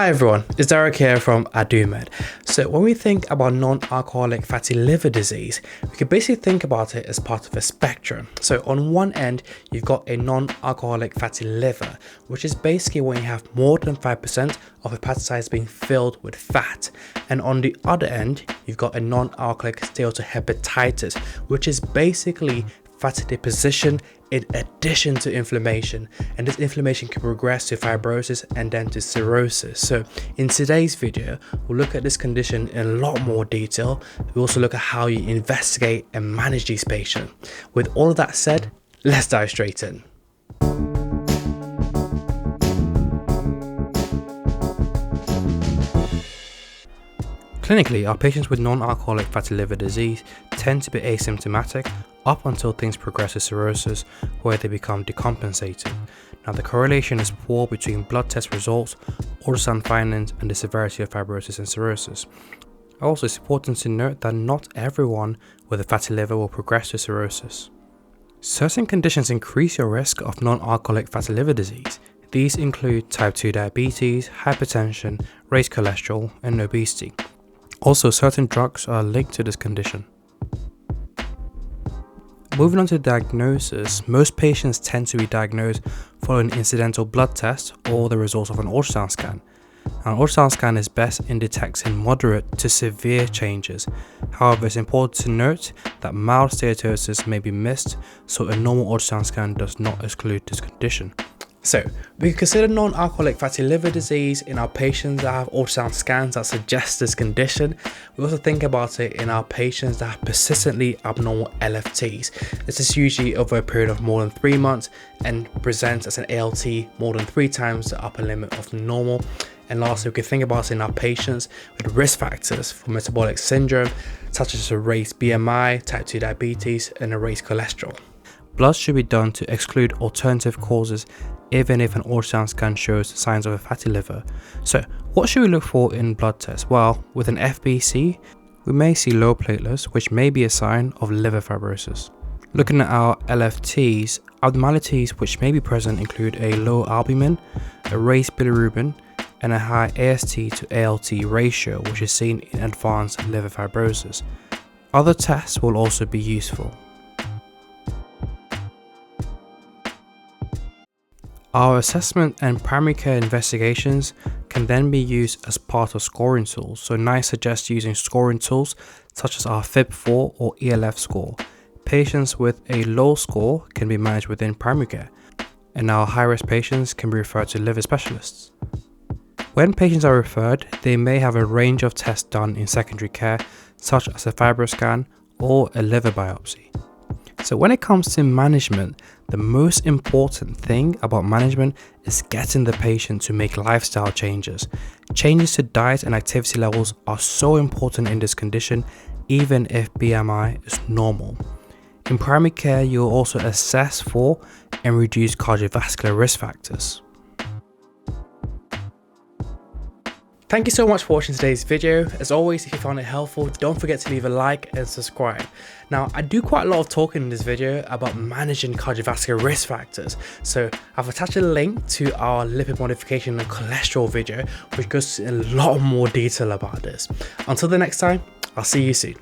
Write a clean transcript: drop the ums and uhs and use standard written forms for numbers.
Hi everyone, it's Derek here from AduMed. So when we think about non-alcoholic fatty liver disease, we can basically think about it as part of a spectrum. So on one end, you've got a non-alcoholic fatty liver, which is basically when you have more than 5% of hepatocytes being filled with fat. And on the other end, you've got a non-alcoholic steatohepatitis, which is basically fatty deposition in addition to inflammation, and this inflammation can progress to fibrosis and then to cirrhosis. So in today's video, we'll look at this condition in a lot more detail. We'll also look at how you investigate and manage these patients. With all of that said, let's dive straight in. Clinically, our patients with non-alcoholic fatty liver disease tend to be asymptomatic up until things progress to cirrhosis, where they become decompensated. Now, the correlation is poor between blood test results, ultrasound findings, and the severity of fibrosis and cirrhosis. Also, it's important to note that not everyone with a fatty liver will progress to cirrhosis. Certain conditions increase your risk of non-alcoholic fatty liver disease. These include type 2 diabetes, hypertension, raised cholesterol, and obesity. Also, certain drugs are linked to this condition. Moving on to diagnosis, most patients tend to be diagnosed following an incidental blood test or the results of an ultrasound scan. An ultrasound scan is best in detecting moderate to severe changes. However, it's important to note that mild steatosis may be missed, so a normal ultrasound scan does not exclude this condition. So, we consider non-alcoholic fatty liver disease in our patients that have ultrasound scans that suggest this condition. We also think about it in our patients that have persistently abnormal LFTs. This is usually over a period of more than 3 months and presents as an ALT more than 3 times the upper limit of normal. And lastly, we can think about it in our patients with risk factors for metabolic syndrome, such as a raised BMI, type 2 diabetes, and a raised cholesterol. Blood should be done to exclude alternative causes even if an ultrasound scan shows signs of a fatty liver. So what should we look for in blood tests? Well, with an FBC, we may see low platelets, which may be a sign of liver fibrosis. Looking at our LFTs, abnormalities which may be present include a low albumin, a raised bilirubin, and a high AST to ALT ratio, which is seen in advanced liver fibrosis. Other tests will also be useful. Our assessment and primary care investigations can then be used as part of scoring tools. So NICE suggests using scoring tools such as our FIB4 or ELF score. Patients with a low score can be managed within primary care, and our high-risk patients can be referred to liver specialists. When patients are referred, they may have a range of tests done in secondary care, such as a fibroscan or a liver biopsy. So when it comes to management, the most important thing about management is getting the patient to make lifestyle changes. Changes to diet and activity levels are so important in this condition, even if BMI is normal. In primary care, you'll also assess for and reduce cardiovascular risk factors. Thank you so much for watching today's video. As always, if you found it helpful, don't forget to leave a like and subscribe. Now, I do quite a lot of talking in this video about managing cardiovascular risk factors. So I've attached a link to our lipid modification and cholesterol video, which goes in a lot more detail about this. Until the next time, I'll see you soon.